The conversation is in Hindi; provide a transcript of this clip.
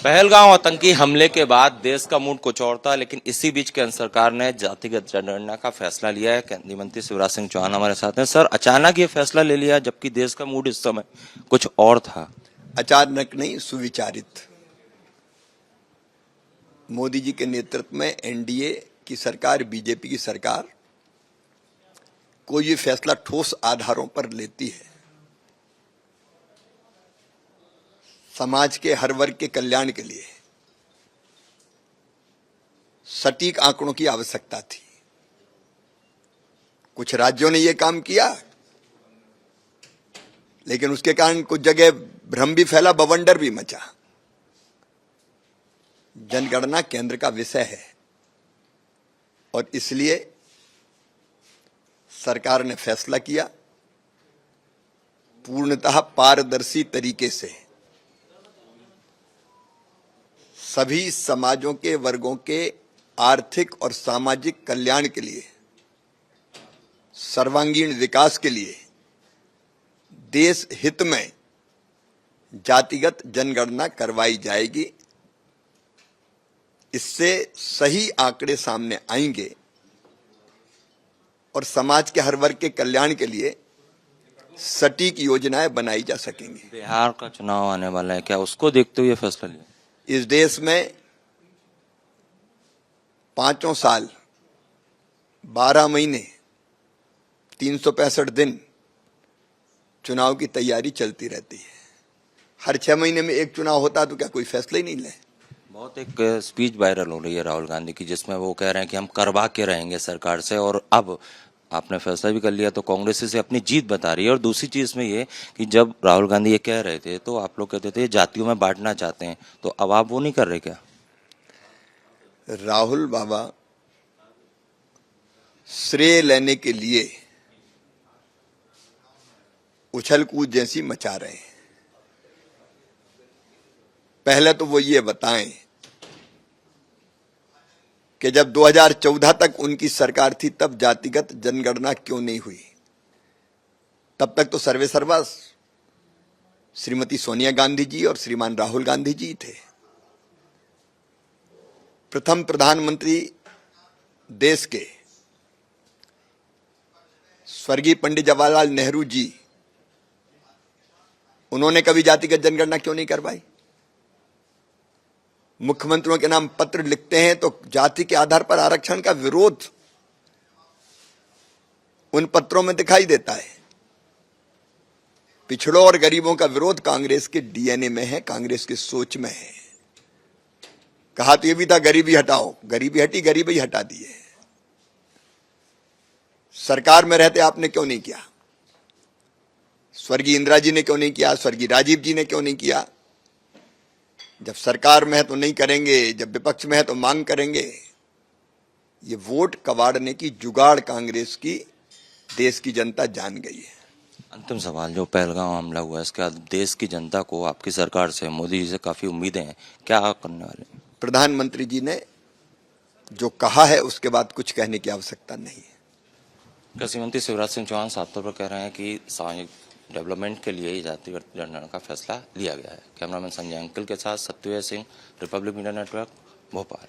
पहलगांव आतंकी हमले के बाद देश का मूड कुछ और था, लेकिन इसी बीच केंद्र सरकार ने जातिगत जनगणना का फैसला लिया है। केंद्रीय मंत्री शिवराज सिंह चौहान हमारे साथ हैं। सर, अचानक ये फैसला ले लिया जबकि देश का मूड इस समय कुछ और था। अचानक नहीं, सुविचारित। मोदी जी के नेतृत्व में एनडीए की सरकार, बीजेपी की सरकार कोई ये फैसला ठोस आधारों पर लेती है। समाज के हर वर्ग के कल्याण के लिए सटीक आंकड़ों की आवश्यकता थी। कुछ राज्यों ने यह काम किया, लेकिन उसके कारण कुछ जगह भ्रम भी फैला, बवंडर भी मचा। जनगणना केंद्र का विषय है और इसलिए सरकार ने फैसला किया पूर्णतः पारदर्शी तरीके से सभी समाजों के वर्गों के आर्थिक और सामाजिक कल्याण के लिए, सर्वांगीण विकास के लिए देश हित में जातिगत जनगणना करवाई जाएगी। इससे सही आंकड़े सामने आएंगे और समाज के हर वर्ग के कल्याण के लिए सटीक योजनाएं बनाई जा सकेंगी। बिहार का चुनाव आने वाला है, क्या उसको देखते हुए फैसला लिया? इस देश में 5 साल 12 महीने 365 दिन चुनाव की तैयारी चलती रहती है। हर 6 महीने में एक चुनाव होता तो क्या कोई फैसला ही नहीं ले? बहुत एक स्पीच वायरल हो रही है राहुल गांधी की, जिसमें वो कह रहे हैं कि हम करवा के रहेंगे सरकार से, और अब आपने फैसला भी कर लिया तो कांग्रेस इसे अपनी जीत बता रही है। और दूसरी चीज में ये कि जब राहुल गांधी ये कह रहे थे तो आप लोग कहते थे जातियों में बांटना चाहते हैं, तो अब आप वो नहीं कर रहे क्या? राहुल बाबा श्रेय लेने के लिए उछल कूद जैसी मचा रहे हैं। पहले तो वो ये बताएं कि जब 2014 तक उनकी सरकार थी तब जातिगत जनगणना क्यों नहीं हुई? तब तक तो सर्वे सर्वा श्रीमती सोनिया गांधी जी और श्रीमान राहुल गांधी जी थे। प्रथम प्रधानमंत्री देश के स्वर्गीय पंडित जवाहरलाल नेहरू जी, उन्होंने कभी जातिगत जनगणना क्यों नहीं करवाई? मुख्यमंत्रियों के नाम पत्र लिखते हैं तो जाति के आधार पर आरक्षण का विरोध उन पत्रों में दिखाई देता है। पिछड़ों और गरीबों का विरोध कांग्रेस के डीएनए में है, कांग्रेस की सोच में है। कहा तो ये भी था गरीबी हटाओ, गरीबी हटी, गरीबी हटा दी है। सरकार में रहते आपने क्यों नहीं किया? स्वर्गीय इंदिरा जी ने क्यों नहीं किया? स्वर्गीय राजीव जी ने क्यों नहीं किया? जब सरकार में है तो नहीं करेंगे, जब विपक्ष में है तो मांग करेंगे। ये वोट कबाड़ने की जुगाड़ कांग्रेस की देश की जनता जान गई है। अंतिम सवाल, जो पहलगांव हमला हुआ है इसके बाद देश की जनता को आपकी सरकार से, मोदी जी से काफी उम्मीदें हैं, क्या करने वाले? प्रधानमंत्री जी ने जो कहा है उसके बाद कुछ कहने की आवश्यकता नहीं है। कृषि मंत्री शिवराज सिंह चौहान साफ तौर पर कह रहे हैं कि सामाजिक डेवलपमेंट के लिए ही जातिगत जनगणना का फैसला लिया गया है। कैमरामैन संजय अंकल के साथ Satyaved Singh, republic media network, Bhopal.